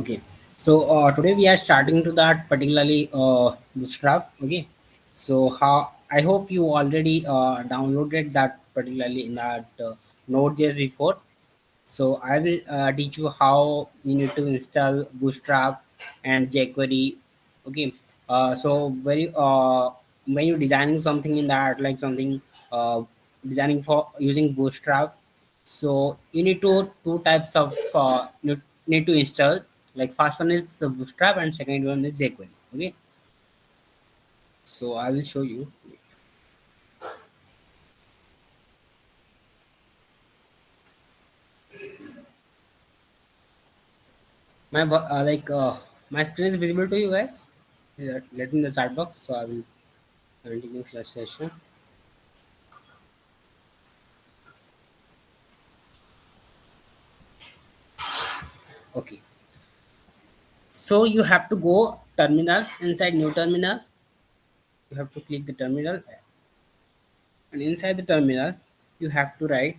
Okay, so today we are starting to that particularly bootstrap. Okay, so how I hope you already downloaded that particularly in that Node.js before. So I will teach you how you need to install Bootstrap and jQuery. Okay. So very when you're designing something in that, like something uh, designing for using Bootstrap, so you need to two types of need to install. Like first one is Bootstrap and second one is jQuery. Okay. So I will show you. My screen is visible to you guys. Let in the chat box. So I will continue the session. Okay. So you have to go terminal inside new terminal. You have to click the terminal, and inside the terminal you have to write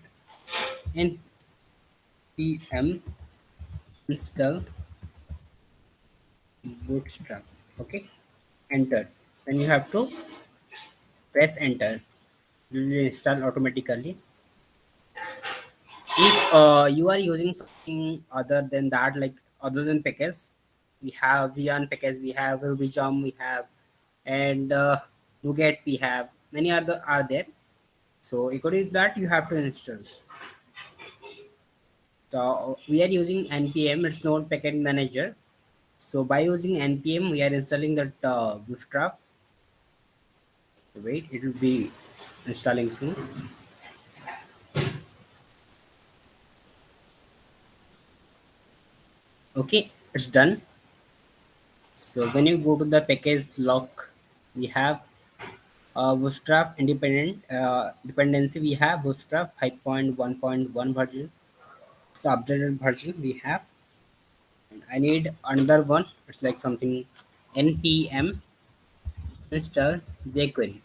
npm install bootstrap. Okay, enter. Then you have to press enter. It will install automatically. If you are using something other than that, like other than package, we have Vyond package, we have RubyGem, we have, and NuGet, we have many other are there. So according to that, you have to install. So we are using npm. It's Node Package Manager. So by using npm, we are installing that Bootstrap. Wait, it will be installing soon. Okay, it's done. So when you go to the package lock, we have Bootstrap independent dependency. We have Bootstrap 5.1.1 version. It's updated version we have. And I need another one. It's like something npm install jQuery.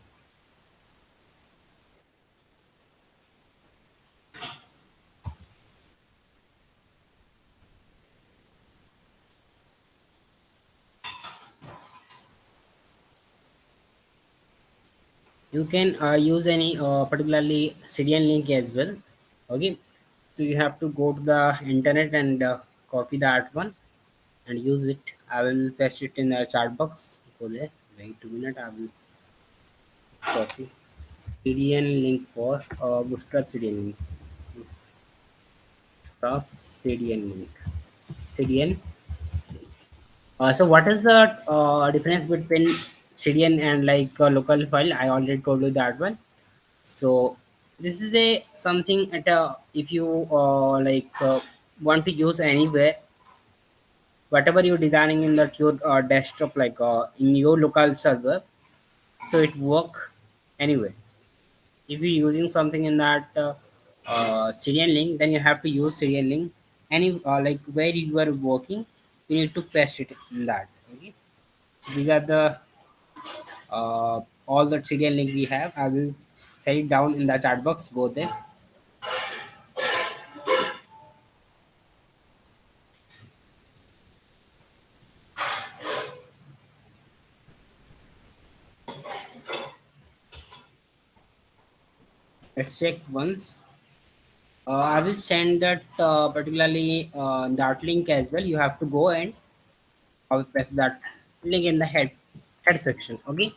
You can use any particularly CDN link as well. Okay, so you have to go to the internet and copy that one and use it. I will paste it in the chat box. Go there. Wait a minute. I will copy CDN link for Bootstrap CDN link. Bootstrap CDN link. CDN. So what is the difference between CDN and like local file? I already told you that one. So this is a something at a, if you want to use anywhere, whatever you're designing in that your desktop, like in your local server, so it work anywhere. If you're using something in that serial link, then you have to use serial link any like where you are working, you need to paste it in that. Okay, so these are the all the serial link we have. I will set it down in the chat box. Go there. Let's check once. I will send that particularly that link as well. You have to go and I will press that link in the head section. Okay.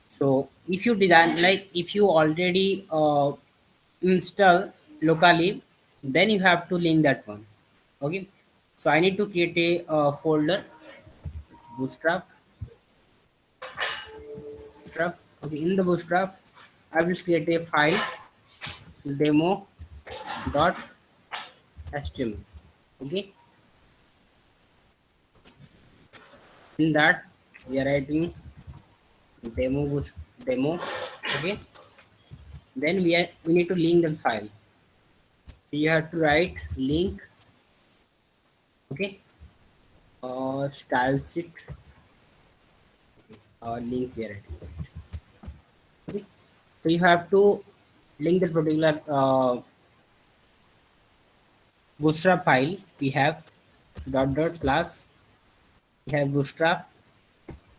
So if you design, like if you already install locally, then you have to link that one. Okay. So I need to create a folder. It's Bootstrap. Bootstrap. Okay. In the Bootstrap, I will create a file demo dot html. Okay. In that we are writing demo. Okay, then we need to link the file. So you have to write link. Okay, style sheet link we are writing. Okay, so you have to link the particular bootstrap file we have. dot dot class. We have bootstrap.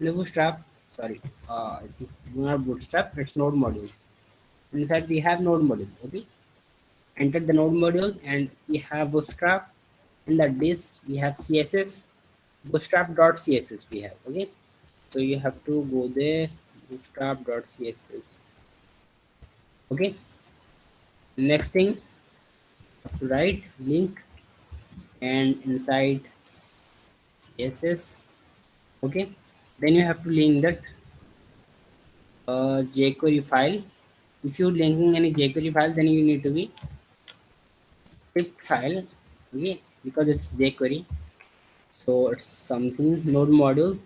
No bootstrap. Sorry. I think not bootstrap. It's node module. Inside we have node module. Okay. Enter the node module and we have bootstrap. In the disk we have css. Bootstrap dot css we have. Okay. So you have to go there. Bootstrap dot css. Okay. Next thing, write link and inside css. Okay. Then you have to link that jQuery file. If you're linking any jQuery file, then you need to be script file, okay, because it's jQuery. So it's something node module.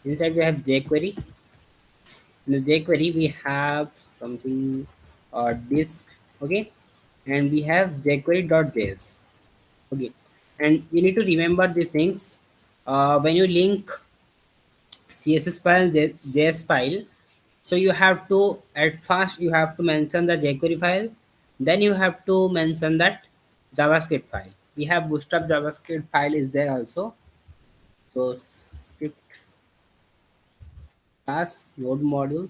Inside we have jQuery. In the jQuery we have something disk, okay, and we have jQuery.js, okay. And you need to remember these things when you link CSS file, JS file. So you have to, at first you have to mention the jQuery file, then you have to mention that JavaScript file. We have Bootstrap JavaScript file is there also. So script class node module.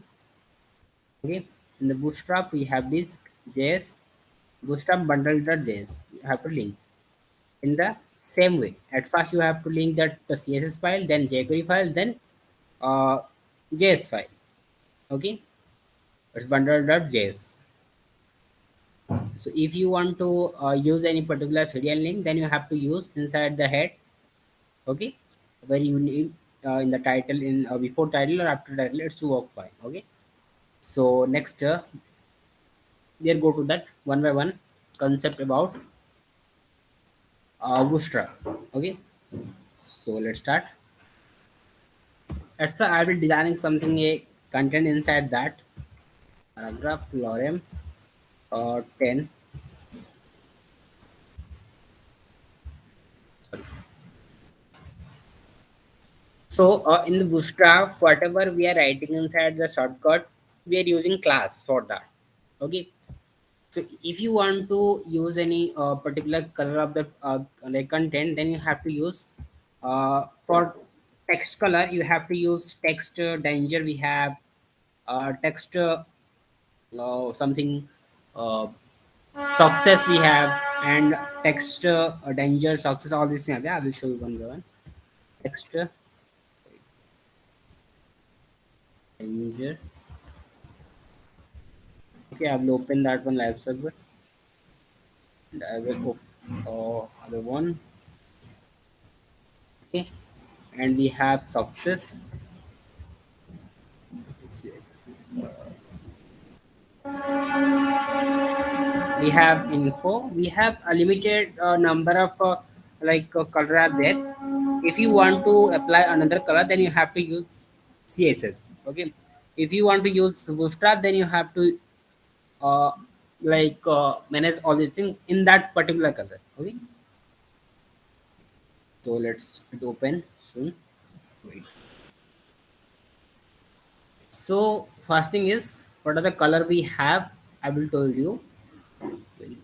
Okay. In the Bootstrap we have this JS Bootstrap bundle.js. You have to link in the same way. At first you have to link that the CSS file, then jQuery file, then uh, JS file. Okay. It's bundle.js. So if you want to use any particular serial link, then you have to use inside the head, okay, where you need in the title, in before title or after title, it's to work fine. Okay. So next, we'll go to that one by one concept about Bootstrap. Okay. So let's start. At first, I will designing something a content inside that paragraph lorem 10. So in the Bootstrap, whatever we are writing inside the shortcut, we are using class for that. Okay. So if you want to use any particular color of the like content, then you have to use for text color. You have to use text danger. We have text something uh, success we have, and text danger success. All these things. Yeah, I will show you one by one. Text danger. Okay, I will open that one live server. And I will open other one. Okay, and we have success. We have info. We have a limited number of color are there. If you want to apply another color, then you have to use css. Okay. If you want to use Bootstrap, then you have to uh, manage all these things in that particular color. Okay. So let's it open soon. Wait. So first thing is, what are the color we have? I will tell you. Wait.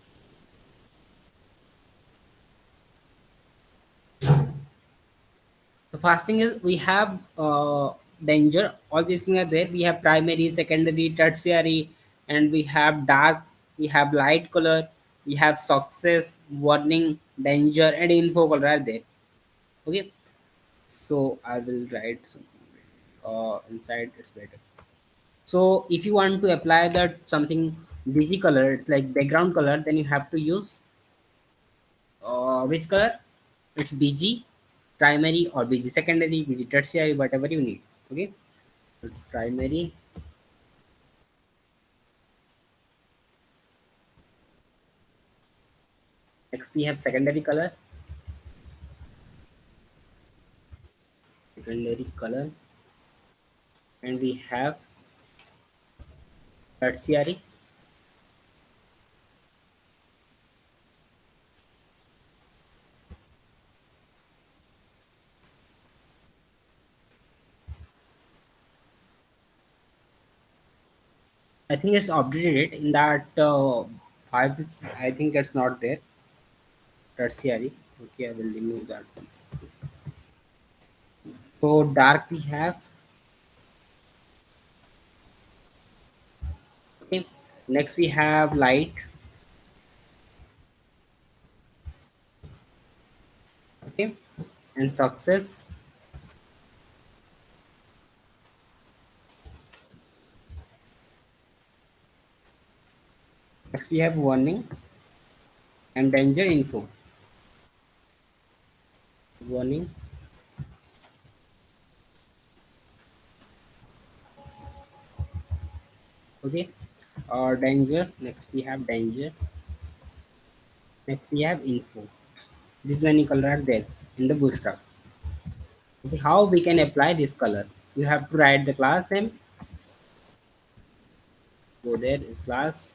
The first thing is we have danger. All these things are there. We have primary, secondary, tertiary, and we have dark. We have light color. We have success, warning, danger, and info color are there. Okay. So I will write something inside. It's better. So if you want to apply that something busy color, it's like background color, then you have to use which color? It's BG primary or BG secondary, BG tertiary, whatever you need. Okay, it's primary. Next we have secondary color, and we have tertiary. I think it's updated in that five. I think it's not there. Tertiary. Okay, I will remove that one. So dark we have. Okay. Next we have light. Okay. And success. Next we have warning and danger info. Warning. Okay. Danger. Next we have danger. Next we have info. This many color are there in the bootstrap. Okay. How we can apply this color? You have to write the class name. Go there is class.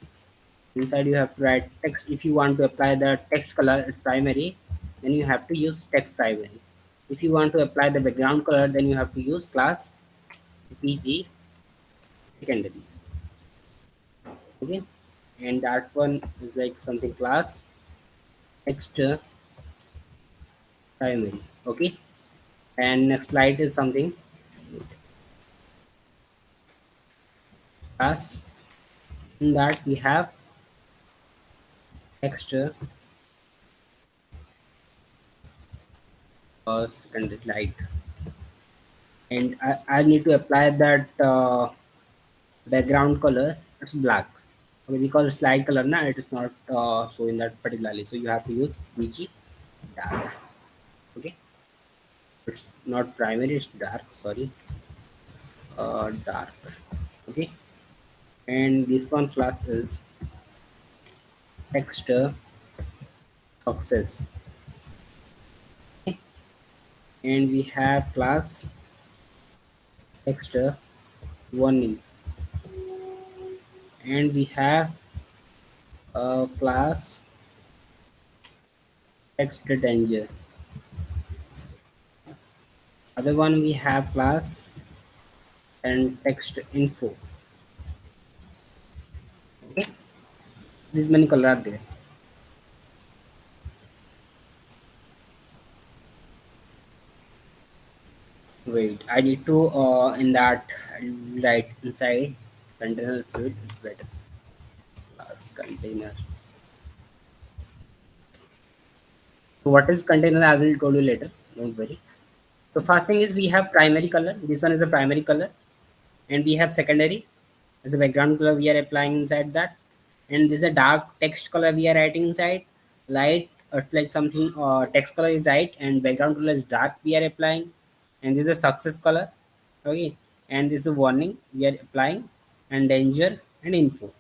Inside you have to write text. If you want to apply the text color, it's primary. Then you have to use text primary. If you want to apply the background color, then you have to use class PG secondary. Okay. And that one is like something class extra primary. Okay. And next slide is something class. In that we have extra secondary light. And I need to apply that background color. It's black. Okay, because it's light color now, it is not showing that particularly. So you have to use BG dark. Okay. It's not primary, it's dark. Sorry. Dark. Okay. And this one class is texture success. Okay. And we have class texture warning. And we have class text danger. Other one we have class and text info. Okay. This many color are there. Wait, I need to in that right inside container fluid. It's better. Class container. So what is container? I will tell you later. Don't worry. So first thing is we have primary color. This one is a primary color, and we have secondary as a background color we are applying inside that, and this is a dark text color we are writing inside. Light, it's like something text color is light and background color is dark we are applying, and this is a success color. Okay, and this is a warning we are applying, and danger and info.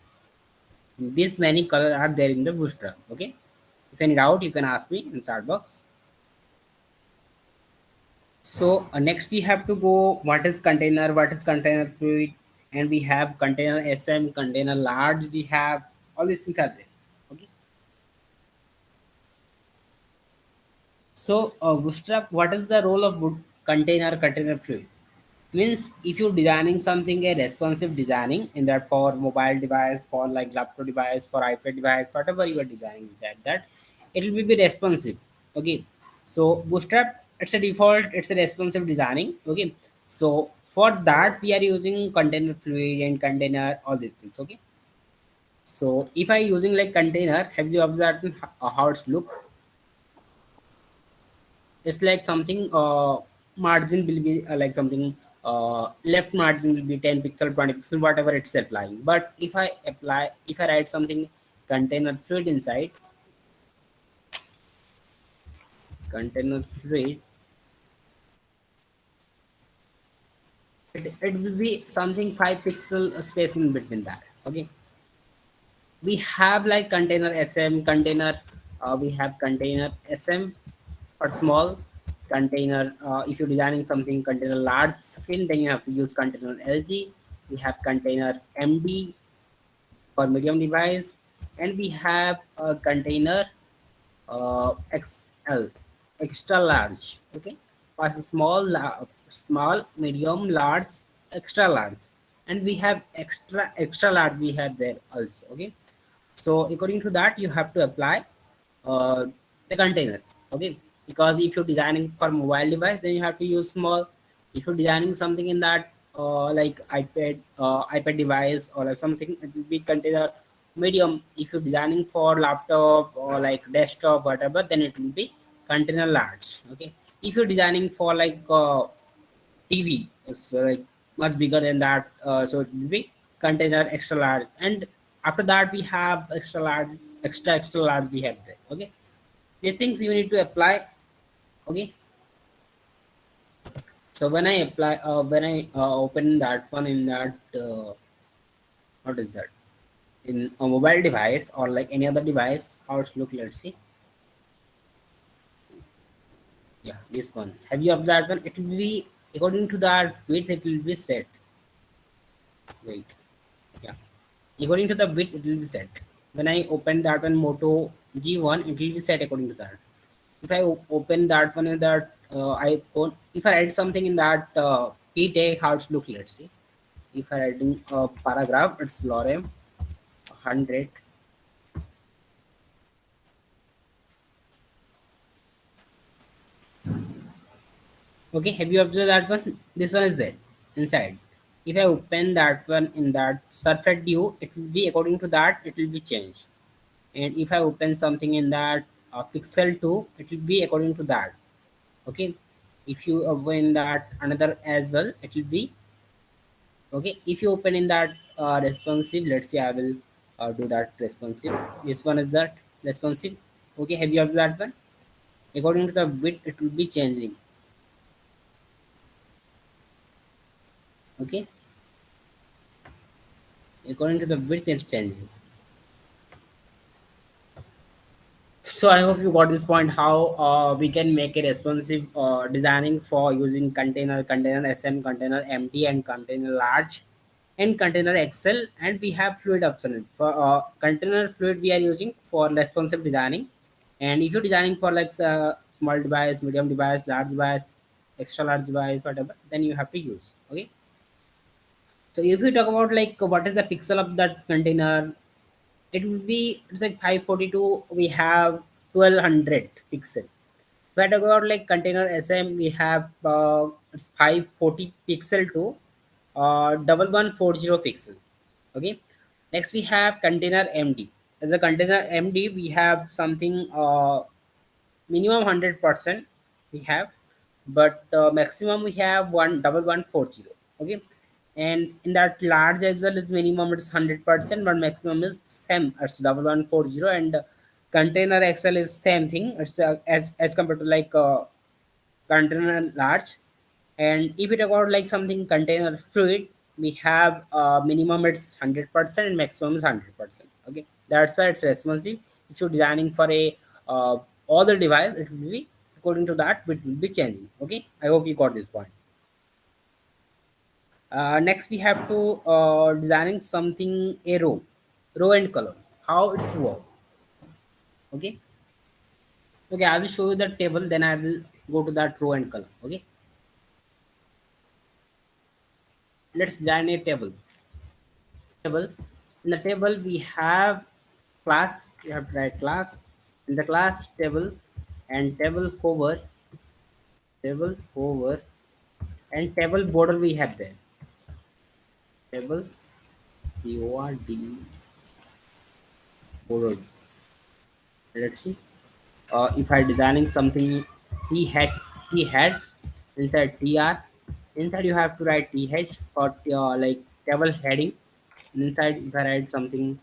These many color are there in the bootstrap. Okay, if any doubt you can ask me in chat box. So next we have to go what is container, what is container fluid, and we have container SM, container large. We have all these things are there. Okay. So Bootstrap, what is the role of container container fluid? Means if you're designing something a responsive designing in that for mobile device, for like laptop device, for iPad device, whatever you are designing inside that, it will be responsive. Okay, so Bootstrap, it's a default, it's a responsive designing. Okay, so for that we are using container fluid and container all these things. Okay, so if I using like container, have you observed how it's look? It's like something margin will be like something left margin will be 10 pixel 20 pixel whatever it's applying. But if I write something container fluid inside container fluid, it will be something 5 pixel space in between that. Okay, we have like container SM container, we have container SM for small container. If you're designing something container large screen, then you have to use container LG. We have container MD for medium device, and we have a container XL, extra large. Okay, for small, medium, large, extra large, and we have extra large. We have there also. Okay, so according to that, you have to apply uh, the container. Okay, because if you're designing for mobile device, then you have to use small. If you're designing something in that like ipad device or like something, it will be container medium. If you're designing for laptop or like desktop whatever, then it will be container large. Okay, if you're designing for like tv, it's like much bigger than that, so it will be container extra large. And after that we have extra large, extra large we have there. Okay, these things you need to apply. Okay, so when I apply when I open that one in that what is that, in a mobile device or like any other device, how it's look, let's see. Yeah, this one, have you observed that one? It will be according to that width, it will be set. Wait, yeah, according to the width it will be set. When I open that one moto g1, it will be set according to that. If I open that one in that iPhone, if I write something in that p tag, how it's look, let's see. If I writing a paragraph, it's lorem 100. Okay, have you observed that one? This one is there inside. If I open that one in that surface view, it will be according to that, it will be changed. And if I open something in that pixel 2, it will be according to that. Okay, if you open that another as well, it will be okay. If you open in that responsive, let's say I will do that responsive. This one is that responsive. Okay, have you observed that one? According to the width, it will be changing. Okay, according to the width, it's changing. So I hope you got this point. How we can make a responsive designing for using container SM, container MD, and container large, and container XL, and we have fluid option for container fluid. We are using for responsive designing, and if you're designing for like small device, medium device, large device, extra large device, whatever, then you have to use. Okay. So if we talk about like what is the pixel of that container, it will be, it's like 542. We have 1200 pixel. If I talk about like container SM, we have it's 540 pixel to 1140 pixel. Okay. Next we have container MD. As a container MD, we have something minimum 100% we have, but maximum we have 1140. Okay, and in that large as well is minimum it's 100%, but maximum is same, it's 1140. And container XL is same thing, it's as compared to like container large. And if it about like something container fluid, we have minimum it's 100% and maximum is 100%. Okay, that's why it's responsive. If you're designing for a other device, it will be according to that, it will be changing. Okay, I hope you got this point. Next we have to designing something, a row and column, how it's work. Okay, okay, I will show you the table, then I will go to that row and column. Okay, let's design a table. In the table we have class, you have to write class in the class table, and table hover and table border we have there. Table BORD border. Let's see. If I designing something, t head inside tr, inside you have to write th for like table heading. And inside if I write something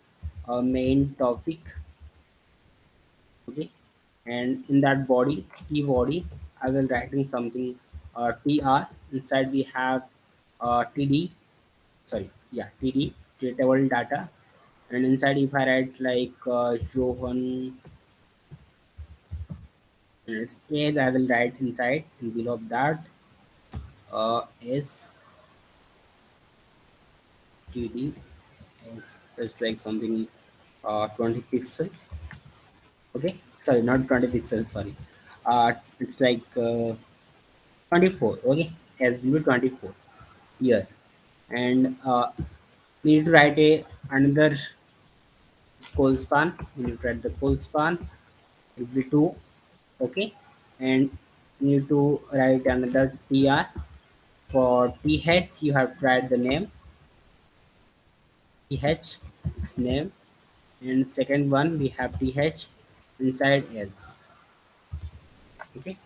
main topic. Okay, and in that body, t body, I will writing something tr. Inside we have td, sorry, yeah, td, table data. And inside if I write like johan, and its age, I will write inside, and below that is td is like something 20 pixel. Okay, sorry, not 20 pixels, sorry, it's like 24. Okay, as will be 24 here. And we need to write a another scroll span. We need to write the scroll span, it will be 2. Okay, and you need to write another tr. For th you have to write the name th, its name, and second one we have th inside else. Okay,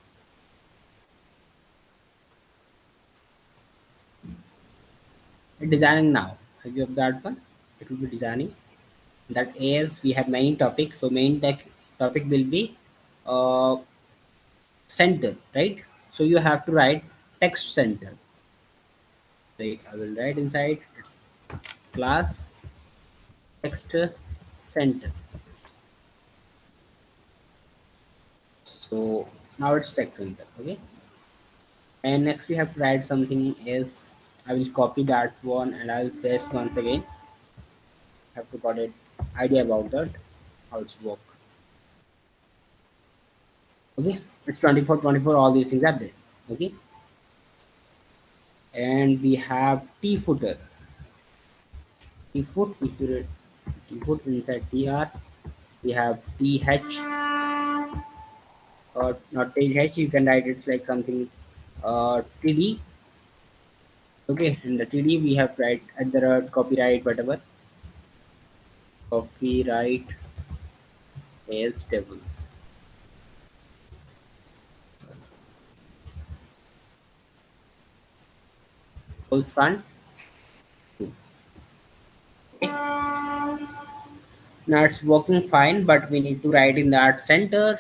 designing now. Have you observed one? It will be designing. That as we have main topic, so topic will be uh, center, right? So you have to write text center. Like I will write inside its class text center. So now it's text center. Okay, and next we have to write something else. I will copy that one and I will paste once again. Have to got it idea about that how it's work. Okay, it's 24, 24. All these things are there. Okay, and we have t footer. T foot. If you read t foot inside tr, we have th or not th. You can write it's like something td. Okay, in the td we have write at the copyright whatever copyright as table. Full span. Now it's working fine, but we need to write in that center,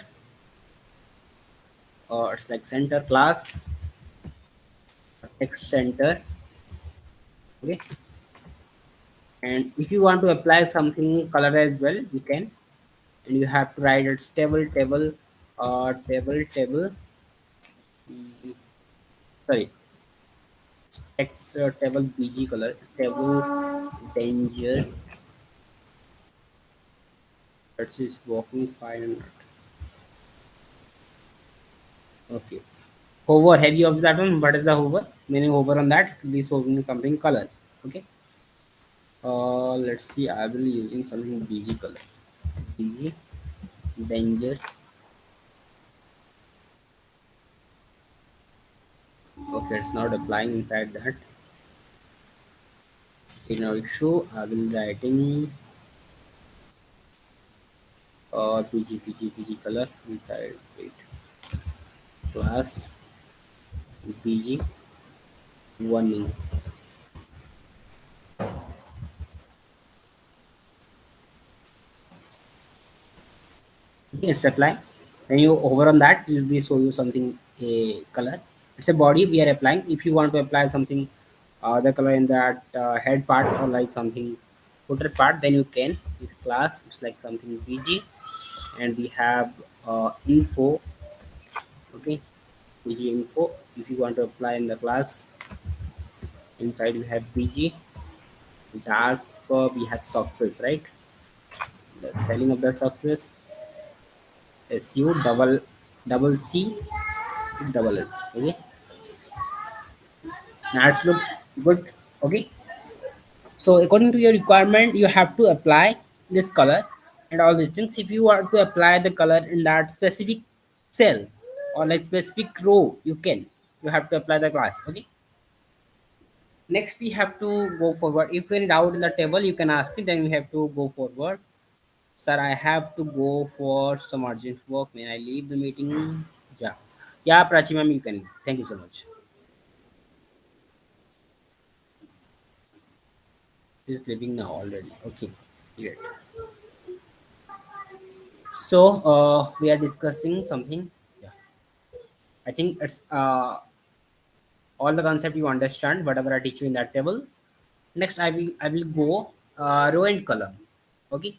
or it's like center class text center. Okay, and if you want to apply something color as well, you can, and you have to write its table. mm, Sorry, text table bg color table danger. That is working fine. Okay. Hover. Have you observed that one? What is the hover? Meaning hover on that. This hovering something color. Okay. Let's see. I will be using something BG color. BG danger. Okay, it's not applying inside that. Okay, now it show. I will writing PG color inside it. Class PG warning. Okay, it's applying. When you hover on that, it will be show you something a color. It's a body we are applying. If you want to apply something the color in that head part or like something footer part, then you can. It's class. It's like something PG, and we have info. Okay, PG info. If you want to apply in the class, inside we have PG dark. We have success, right? The spelling of the success SU double C double S. Okay, now it look good. Okay, so according to your requirement, you have to apply this color and all these things. If you want to apply the color in that specific cell or like specific row, you can. You have to apply the class. Okay. Next, we have to go forward. If you're in doubt in the table, you can ask me. Then we have to go forward. Sir, I have to go for some urgent work. May I leave the meeting? Yeah. Yeah, Prachi ma'am, you can. Thank you so much. She's leaving now already. Okay. Great. So we are discussing something. Yeah. I think it's all the concept you understand, whatever I teach you in that table. Next, I will go row and column. Okay.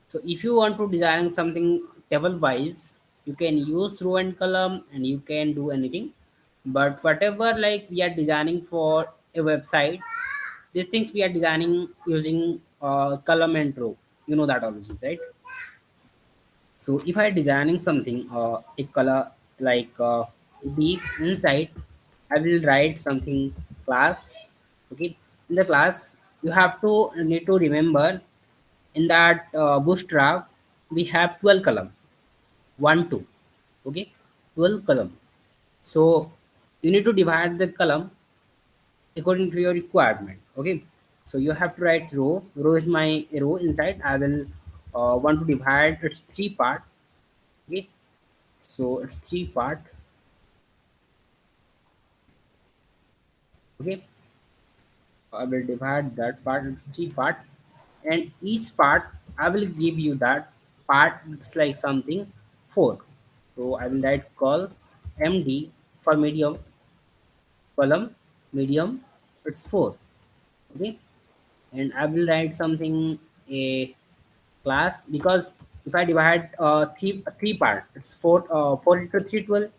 So if you want to design something table wise, you can use row and column and you can do anything. But whatever like we are designing for a website, these things we are designing using column and row. You know that already, right? So if I designing something, a color like deep inside, I will write something class. Okay, in the class you have to need to remember in that bootstrap we have 12 column, 1 2. Okay, 12 column. So you need to divide the column according to your requirement. Okay, so you have to write row is my row. Inside I will want to divide its three part. Okay, so it's three part. Okay, I will divide that part into three part, and each part I will give you that part. It's like something four. So I will write call MD for medium, column medium. It's four. Okay, and I will write something a class, because if I divide three part, it's four into three 12.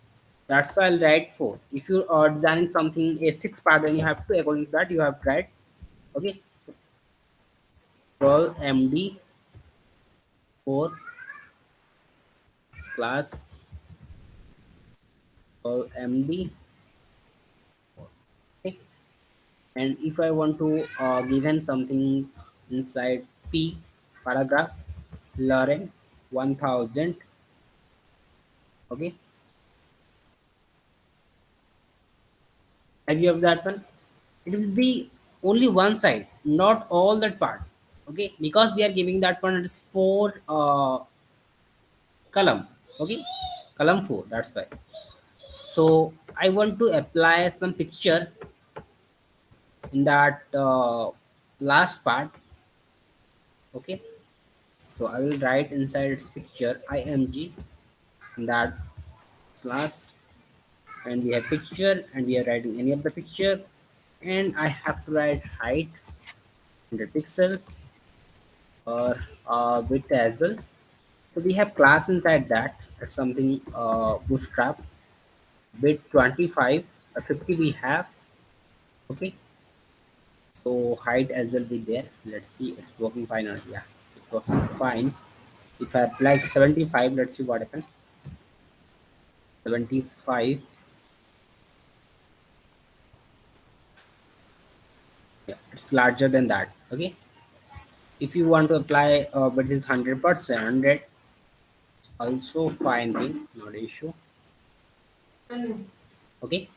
That's why I'll write four. If you are designing something a six part, then you have to, according to that you have to write. Okay, call MD for class, call MD. Okay, and if I want to given something inside P paragraph, Lauren 1000. Okay, have you have that one? It will be only one side, not all that part. Okay, because we are giving that one is four column. Okay, column four, that's why. So I want to apply some picture in that last part. Okay, so I will write inside its picture img in that slash, and we have picture and we are writing any of the picture, and I have to write height 100 pixel or width as well. So we have class inside that. That's something bootstrap width 25 or 50 we have. Okay, so height as well be there. Let's see, it's working fine or yeah, it's working fine. If I apply 75, let's see what happens. 75, yeah, it's larger than that. Okay, if you want to apply but it's 100%, 100, also fine thing, not issue. Okay,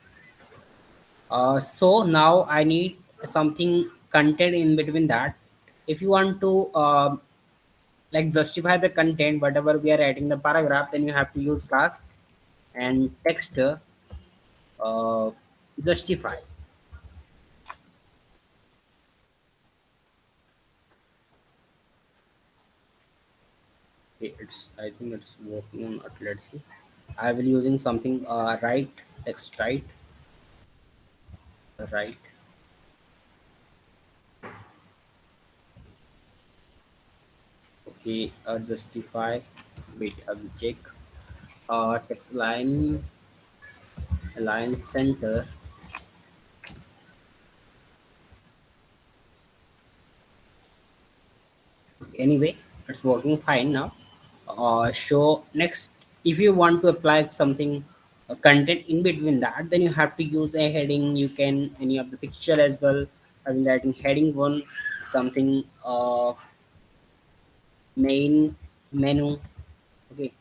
so now I need something content in between that. If you want to like justify the content whatever we are writing the paragraph, then you have to use class and text justify. Okay, it's, I think it's working on it. Let's see, I will using something right text, right. Okay, justify. Wait, I will check. Text line, align center. Anyway, it's working fine now. So next, if you want to apply something content in between that, then you have to use a heading. You can any of the picture as well. I will writing heading one, something main menu. Okay,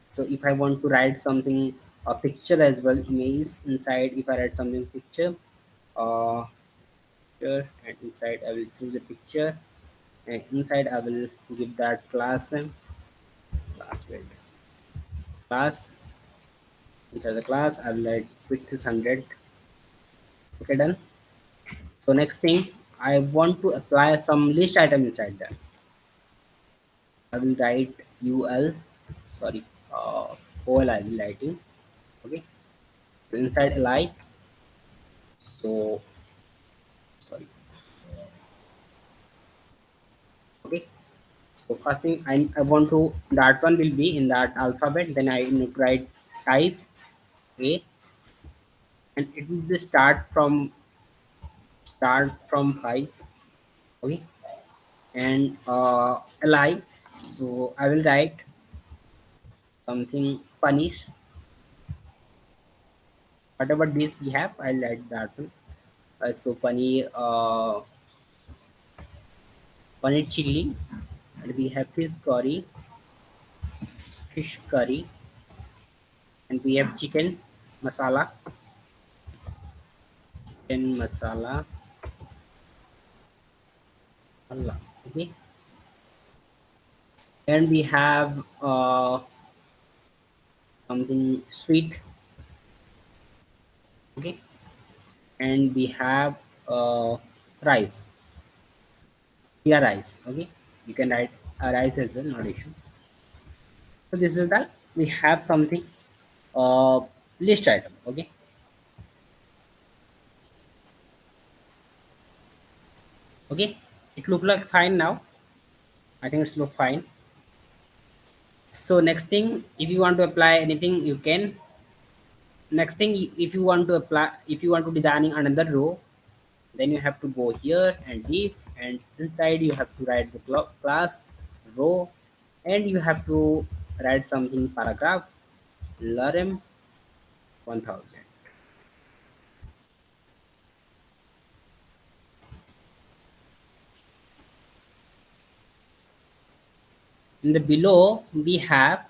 so if I want to write something a picture as well, image inside, if I write something picture, uh picture, and inside I will choose a picture, and inside I will give that class name, class, wait, class. Inside the class I will write width is 100. Okay, done. So next thing, I want to apply some list item inside that. I will write ul, sorry, ol I will writing. Okay, so inside li, so sorry. Okay, so first thing I want to, that one will be in that alphabet, then I need to write type a, and it will be start from 5. Okay, and li, so I will write something punish, whatever this we have I'll write that one. So paneer chili, and we have fish curry, and we have chicken masala, chicken masala, Allah. Okay, and we have something sweet. Okay, and we have rice, yeah, rice. Okay, you can write rice as well, not issue. So this is that we have something uh, list item. Okay, okay, it look like fine now. I think it's look fine. So next thing, if you want to apply anything, you can. Next thing, if you want to apply, if you want to designing another row, then you have to go here and leave, and inside you have to write the class row, and you have to write something paragraph lorem 1000. In the below we have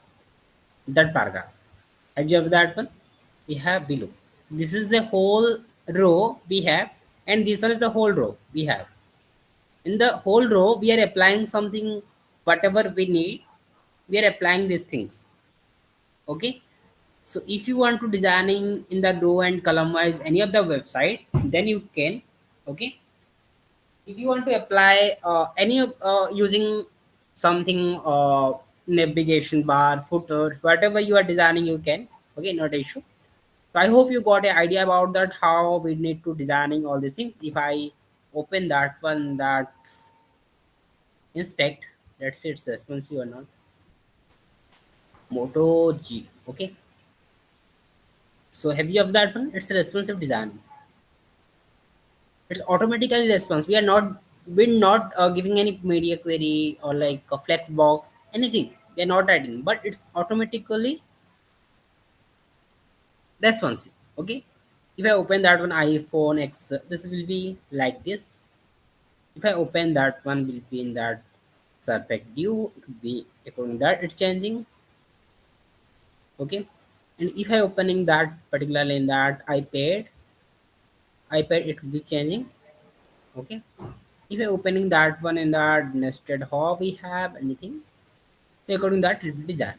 that paragraph. Have you have that one? We have below. This is the whole row we have, and this one is the whole row we have. In the whole row, we are applying something, whatever we need, we are applying these things. Okay. So if you want to designing in the row and column wise any of the website, then you can. Okay. If you want to apply any using something navigation bar, footer, whatever you are designing, you can. Okay, not an issue. So I hope you got an idea about that how we need to designing all these things. If I open that one, that inspect, let's see it's responsive or not. Moto G. Okay. So have you of that one? It's a responsive design. It's automatically response. We're not giving any media query or like a flex box, anything. We're not adding, but it's automatically responsive. Okay. If I open that one iPhone X, this will be like this. If I open that one, will be in that Surface Duo. It will be according to that it's changing. Okay. And if I opening that particularly in that iPad, it will be changing. Okay. If you're opening that one in that nested how we have anything, so according to that it will be done.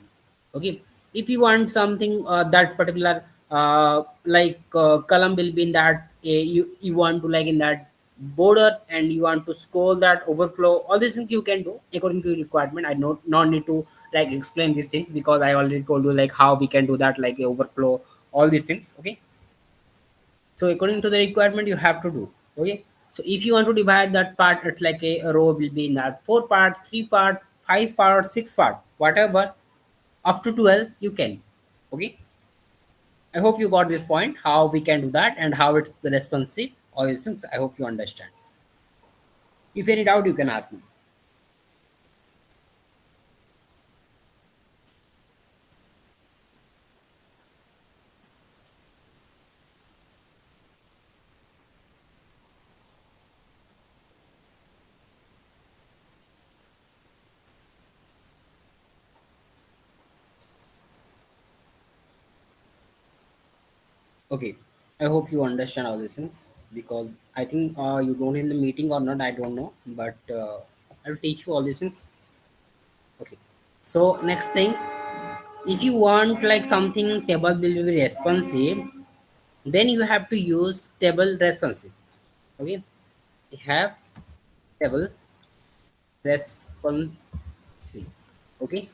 Okay. If you want something that particular column will be in that you want to like in that border, and you want to scroll that overflow, all these things you can do according to your requirement. I don't not need to like explain these things because I already told you like how we can do that, like overflow, all these things. Okay. So according to the requirement you have to do. Okay. So if you want to divide that part, it's like a row will be in that 4 part, 3 part, 5 part, 6 part, whatever, up to 12 you can. Okay. I hope you got this point how we can do that and how it's responsive, all these things. I hope you understand. If any doubt you can ask me. Okay. I hope you understand all these things because I think you don't in the meeting or not, I don't know, but I'll teach you all these things. Okay. So next thing, if you want like something table will be responsive, then you have to use table responsive. Okay. We have table responsive. Okay.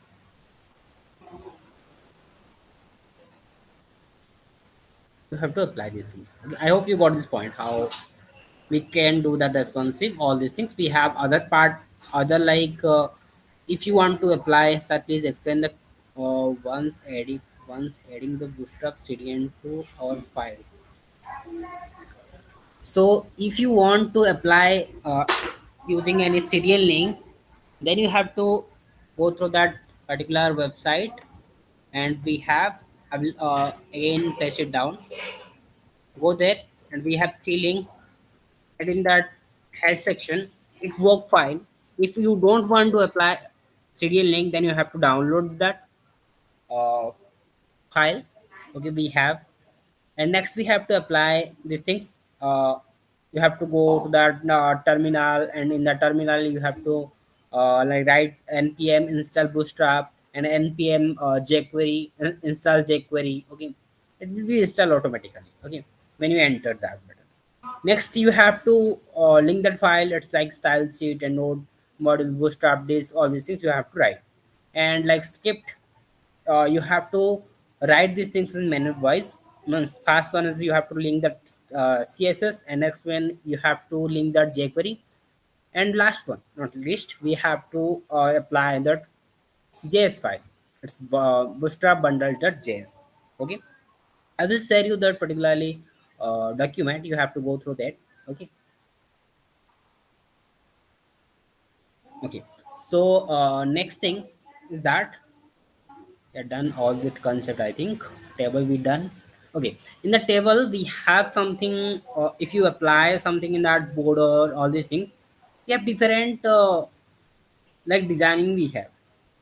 You have to apply these things. Okay, I hope you got this point how we can do that responsive, all these things. We have other part, other like if you want to apply, sir, please explain the once adding the bootstrap CDN to our file. So if you want to apply using any CDN link, then you have to go through that particular website, and we have, I will again paste it down, go there, and we have 3 links, and in that head section it work fine. If you don't want to apply CDN link, then you have to download that uh, file, Okay, we have, and next we have to apply these things. You have to go to that terminal, and in the terminal you have to like write npm install bootstrap and npm jquery install jquery. Okay, it will be installed automatically. Okay, when you enter that button. Next, you have to link that file. It's like style sheet and node module bootstrap this all these things you have to write. And like script, you have to write these things in manual voice. Means first one is you have to link that css, and next one you have to link that jquery, and last one not least we have to apply that js file. It's bootstrap bundle.js. Okay, I will share you that particularly document. You have to go through that. Okay. Okay. So next thing is that we are done all with concept. I think table we done. Okay. In the table we have something. If you apply something in that border, all these things, we have different like designing we have.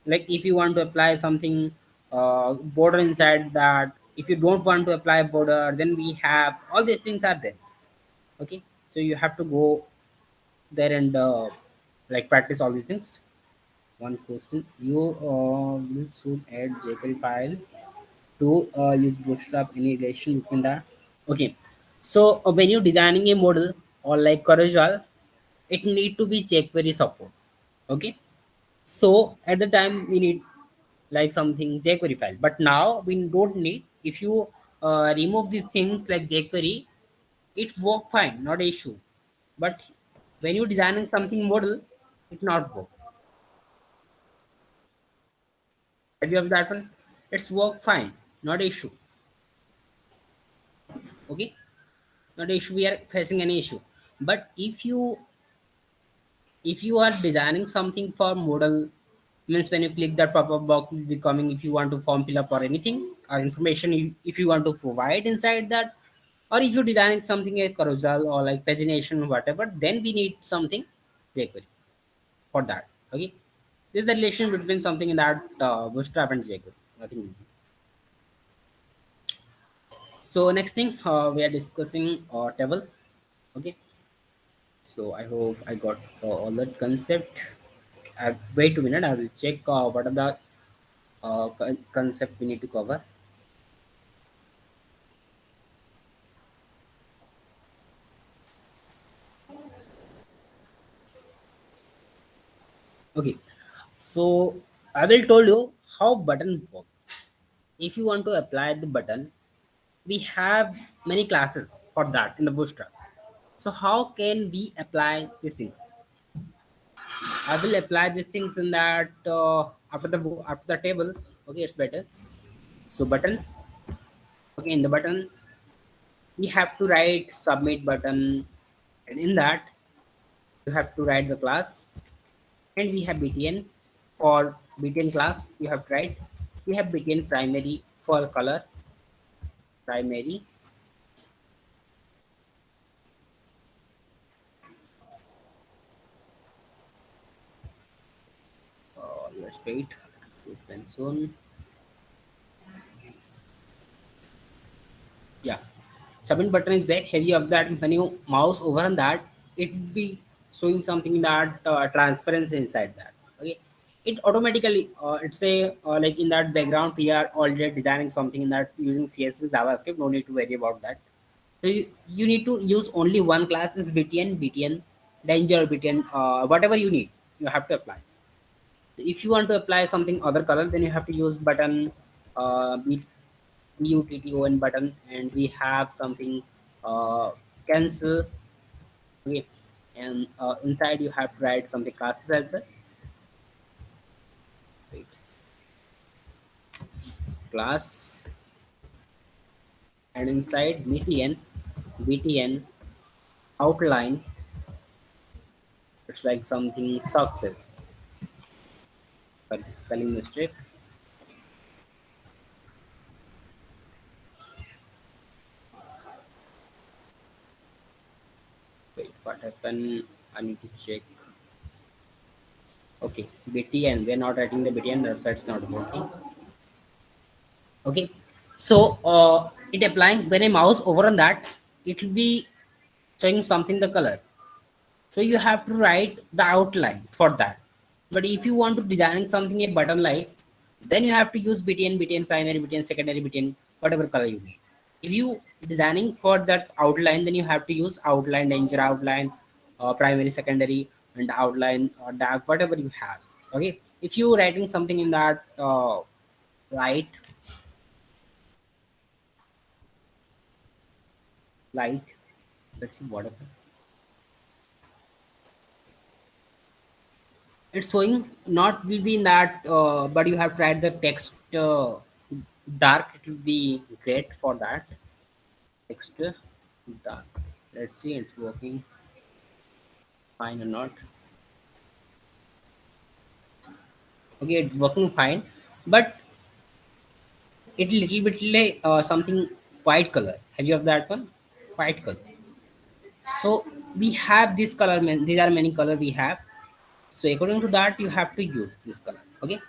Like if you want to apply something border inside that. If you don't want to apply border, then we have all these things are there. Okay. So you have to go there and like practice all these things. One question: you will soon add jQuery file to use Bootstrap integration between that. Okay, so when you're designing a model or like Carousel, it need to be jQuery support. Okay, so at the time we need like something jQuery file, but now we don't need. If you remove these things like jQuery, it work fine, not an issue. But when you're designing something model, it not work. Have you have that one? It's work fine, not issue. Okay, not issue. We are facing any issue. But if you are designing something for model, means when you click that pop-up box will be coming if you want to form fill up or anything or information if you want to provide inside that, or if you're designing something like carousel or like pagination whatever, then we need something jQuery for that. Okay, this is the relation between something in that bootstrap and jQuery. Nothing. So next thing we are discussing table. Okay, so I hope I got all that concept. Wait a minute, I will check what are the concept we need to cover. Okay, so I will told you how button work. If you want to apply the button, we have many classes for that in the Bootstrap. So how can we apply these things? I will apply these things in that after the table. Okay, it's better. So button. Okay, in the button we have to write submit button, and in that you have to write the class, and we have btn. For btn class you have to write, we have btn primary for color primary. Let's wait. Soon. Yeah, submit button is that heavy of that. When you mouse over on that, it will be showing something that transparency inside that. Okay, it automatically it's a like in that background we are already designing something in that using css javascript. No need to worry about that. So you need to use only one class is btn danger btn whatever you need you have to apply. If you want to apply something other color, then you have to use button button button, and we have something cancel. Okay, and inside you have to write something classes as well. Wait, class, and inside btn outline. It's like something success, but spelling mistake. Wait, what happened? I need to check. Okay, btn. We're not writing the btn. That's not working. Okay, So it applying when a mouse over on that, it will be showing something the color. So you have to write the outline for that. But if you want to design something a button like, then you have to use btn, btn primary, btn secondary, btn whatever color you need. If you designing for that outline, then you have to use outline, danger outline, primary, secondary, and outline or dark, whatever you have. Okay. If you writing something in that light, light, let's see whatever it's showing, not will be in that, but you have to write the text dark, it will be great for that. Text dark, let's see it's working fine or not. Okay, it's working fine, but it little bit like something white color. Have you have that one? White color. So we have this color, these are many color we have. So according to that, you have to use this color. Okay,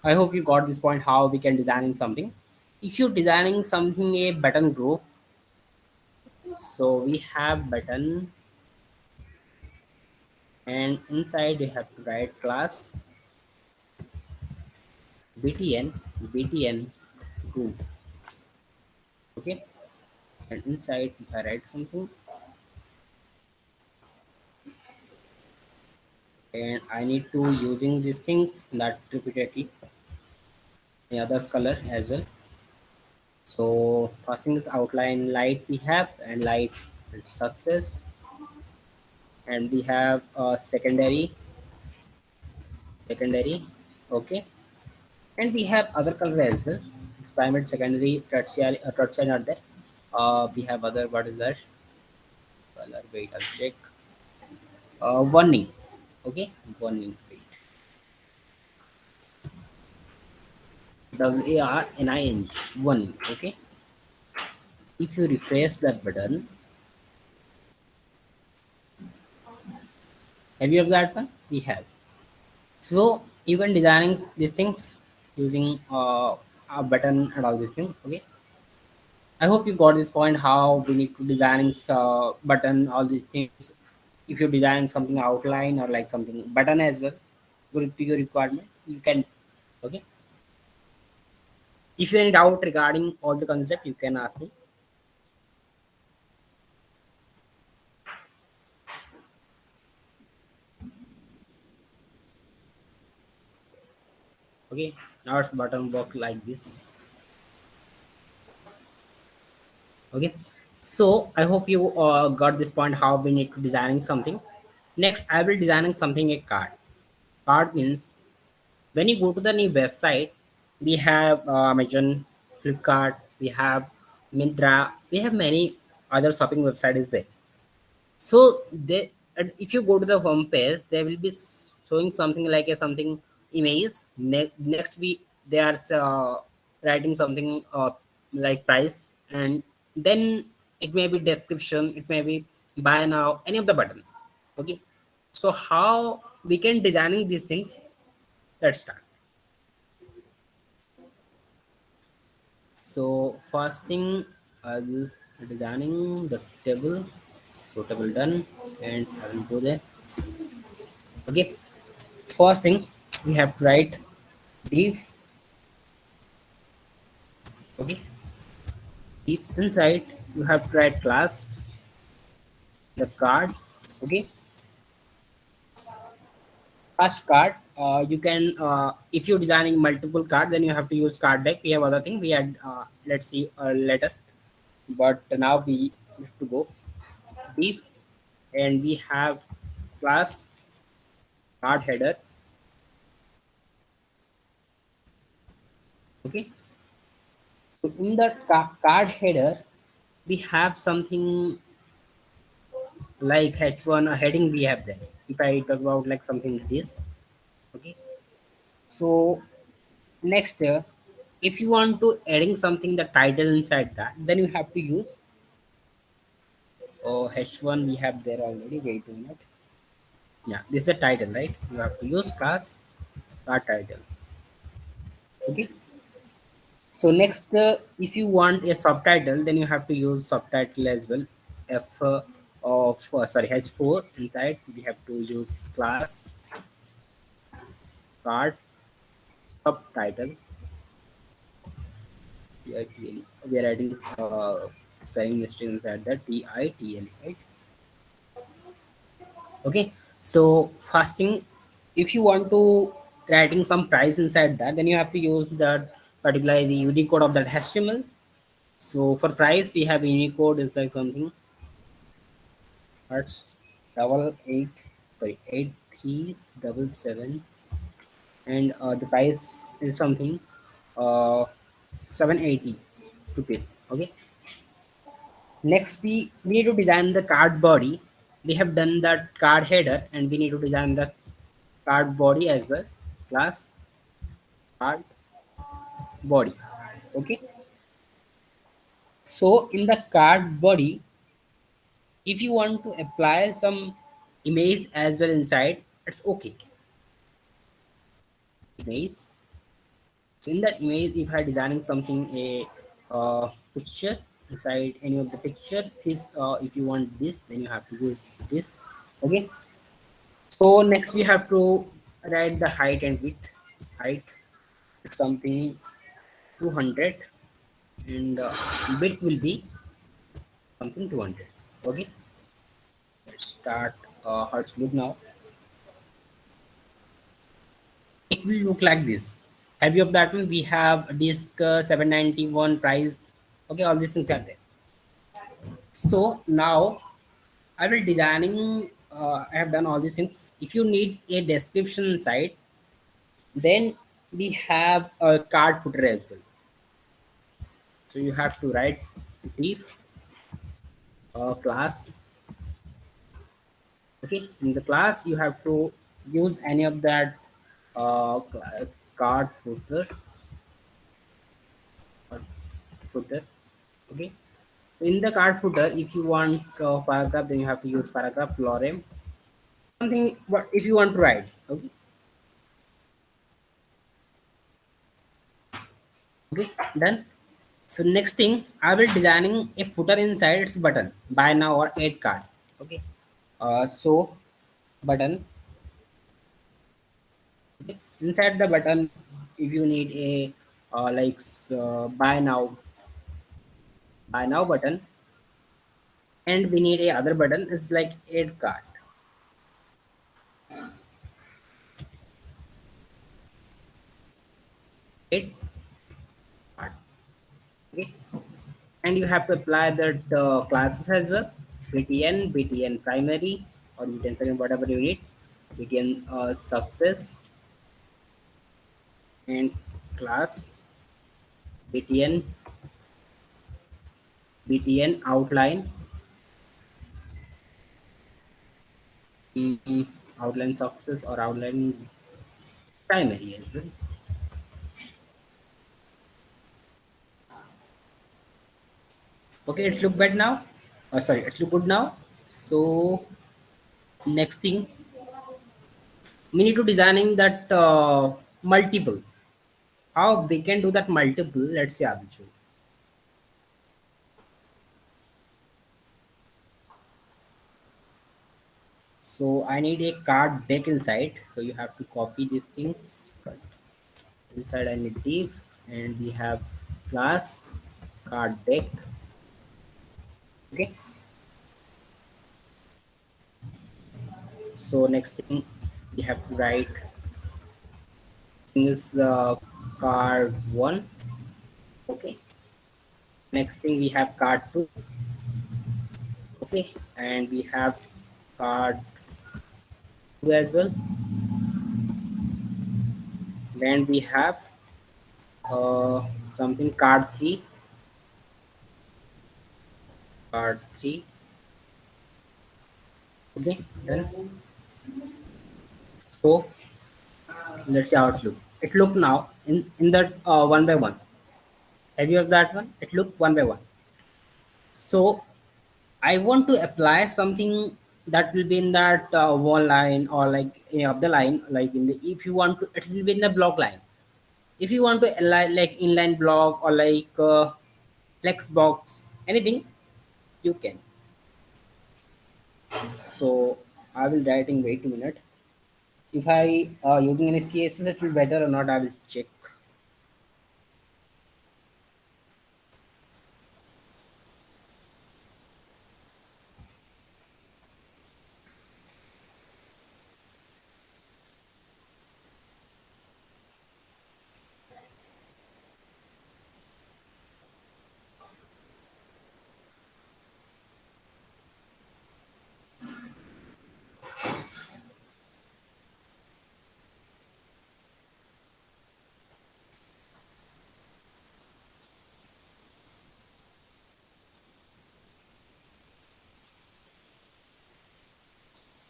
I hope you got this point how we can designing something. If you're designing something a button group, so we have button, and inside you have to write class btn, btn group. Okay, and inside if I write something, and I need to using these things that repeatedly, the other color as well. So first thing is outline light we have, and light and success, and we have secondary, secondary. Okay, and we have other color as well. Experiment, secondary, tertiary, tertiary not there. We have other, what is that color? Wait, I'll check. Warning. Okay, warning. Wait. WARNING. Warning. Okay. If you refresh that button, have you have that one? We have. So you can designing these things using a button and all these things. Okay. I hope you got this point how we need to designing button, all these things. If you design something outline or like something button as well, good to your requirement, you can. Okay. If you any doubt regarding all the concept, you can ask me. Okay. Now it's button work like this. Okay. So I hope you got this point how we need to designing something. Next, I will designing something a card. Card means when you go to the new website, we have Amazon, Flipkart, we have Myntra, we have many other shopping websites there. So they, and if you go to the home page, they will be showing something like a something image. Next we they are writing something like price, and then it may be description, it may be buy now, any of the button. Okay, so how we can designing these things? Let's start. So first thing, I will designing the table. So table done, and I will go there. Okay. First thing, we have to write div. Okay. Div inside you have to write class the card. Okay. First card. You can if you're designing multiple card, then you have to use card deck. We have other thing. We had let's see later, but now we have to go div, and we have class card header. Okay. So in the card header, we have something like H1 a heading we have there. If I talk about like something like this, okay. So next, if you want to adding something the title inside that, then you have to use H1 we have there already. Wait a minute. Yeah, this is a title, right? You have to use class car title. Okay. So next, if you want a subtitle, then you have to use subtitle as well. F of sorry H4 inside we have to use class card subtitle. We are adding spelling mistake inside the title, right? Okay. So first thing, if you want to writing some price inside that, then you have to use that particular the Unicode of that HTML. So for price, we have Unicode is like something that's double eight, sorry, 8377, and the price is something uh 780 rupees. Okay. Next, we need to design the card body. We have done that card header, and we need to design the card body as well. Class card body. Okay. So in the card body, if you want to apply some image as well inside, it's okay. Image. So in that image, if I designing something a picture inside any of the picture, this if you want this, then you have to use this. Okay. So next we have to write the height and width. Height is something 200, and width will be something 200. Okay. Let's start how it's look now. It will look like this. Heavy of that one, we have disk 791 price. Okay, all these things are there. So now I will designing. I have done all these things. If you need a description site, then we have a card footer as well. So you have to write brief class. Okay, in the class you have to use any of that card footer. Card footer. Okay. In the card footer, if you want paragraph, then you have to use paragraph lorem. Something what if you want to write. Okay. Okay. Done. So next thing, I will designing a footer inside its button buy now or add card. Okay. So button. Okay. Inside the button, if you need a buy now button, and we need a other button is like add card. Add card. Okay. And you have to apply that classes as well. Btn primary, or btn second, whatever you need. Btn success and class. btn btn outline. Outline success or outline primary as well. Okay, it look bad now. Sorry, it look good now. So next thing, we need to designing that multiple. How we can do that multiple? Let's see, Abhichu. So I need a card deck inside. So you have to copy these things. But inside I need div, and we have class card deck. Okay. So next thing we have to write this is card one. Okay. Next thing we have card two. Okay, and we have card two as well. Then we have something card three. Card three. Okay, done. So let's see how it look. It look now in that one by one. Have you have that one? It look one by one. So I want to apply something that will be in that one line, or like any of the line, like in the if you want to, it will be in the block line. If you want to align like inline block or like flex box, anything you can. So I will write in wait a minute. If I using any CSS, it will better or not. I will check.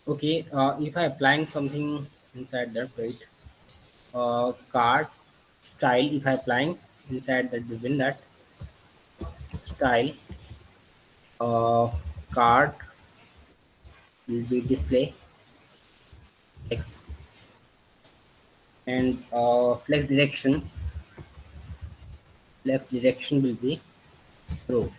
Okay, if I applying something inside that, right? Card style. If I applying inside that within that style, uh, card will be display X and flex direction will be row.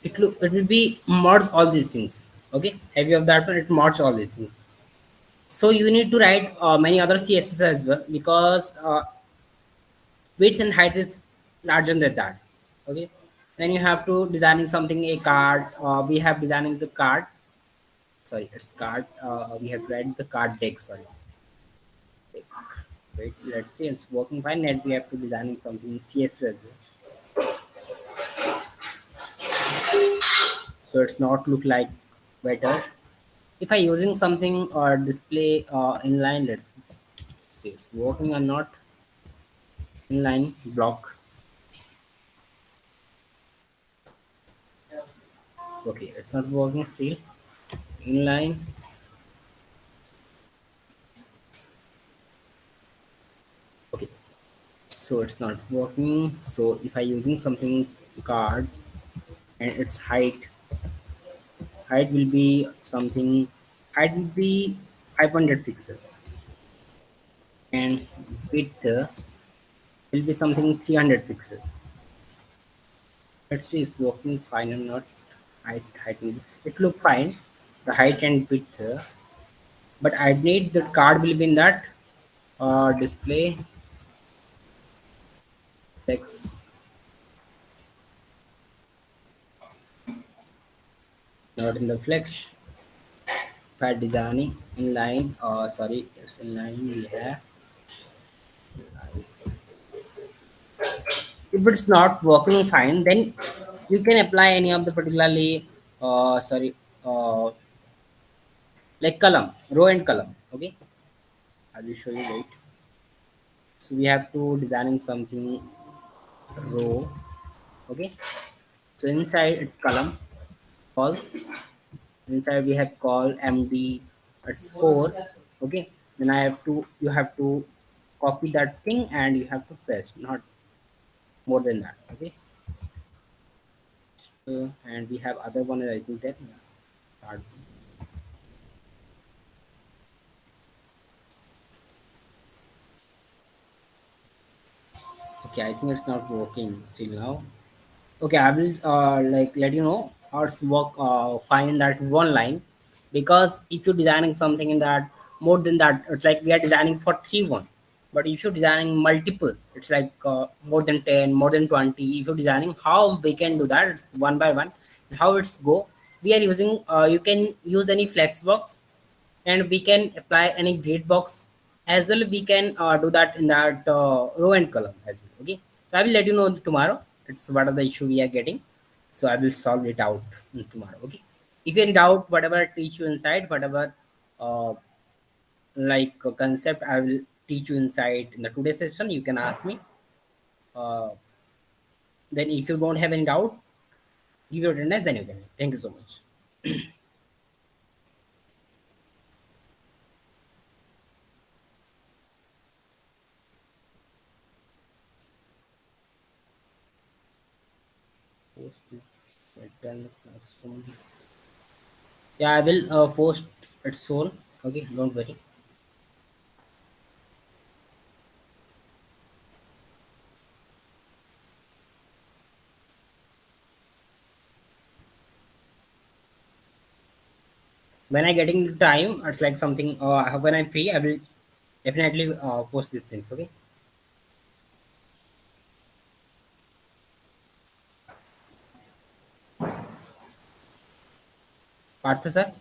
It will be merge all these things. Okay, have you have that one? It merge all these things. So you need to write many other CSS as well because width and height is larger than that. Okay, then you have to designing something a card. We have designing the card. Sorry, it's card. We have to write the card deck. Sorry. Wait, let's see. It's working fine. And we have to designing something in CSS as well. So it's not look like better. If I using something or display inline, let's see it's working or not. Inline block. Okay, it's not working still. Inline. Okay, so it's not working. So if I using something card and its height will be something. Height will be 500 pixel and width will be something 300 pixel. Let's see if it's working fine or not. Height will it look fine. The height and width, but I need the card will be in that display text, not in the flex. By designing inline, sorry, it's inline. We have if it's not working fine, then you can apply any of the particularly sorry like column, row and column. Okay, I will show you wait. So we have to designing something row. Okay, so inside it's column call. Inside we have call MD. It's 4. Okay, then I have to you have to copy that thing and you have to paste, not more than that. Okay, and we have other one I think that card. Okay, I think it's not working still now. Okay, I will like let you know how it's work fine in that one line because if you're designing something in that more than that, it's like we are designing for 3 1. But if you're designing multiple, it's like more than 10, more than 20. If you're designing how we can do that, it's one by one. How it's go? We are using you can use any flex box and we can apply any grid box as well. We can do that in that row and column as well. Okay, so I will let you know tomorrow. It's what are the issue we are getting, so I will solve it out tomorrow. Okay, if you're in doubt, whatever I teach you inside, whatever uh, like concept I will teach you inside in the today's session, you can ask me. uh, then if you don't have any doubt, give your attendance, then you can. Thank you so much. Post this done classroom. Yeah, I will post it soon. Okay, don't worry. When I getting the time, it's like something. When I'm free, I will definitely post these things. Okay, Partha sir.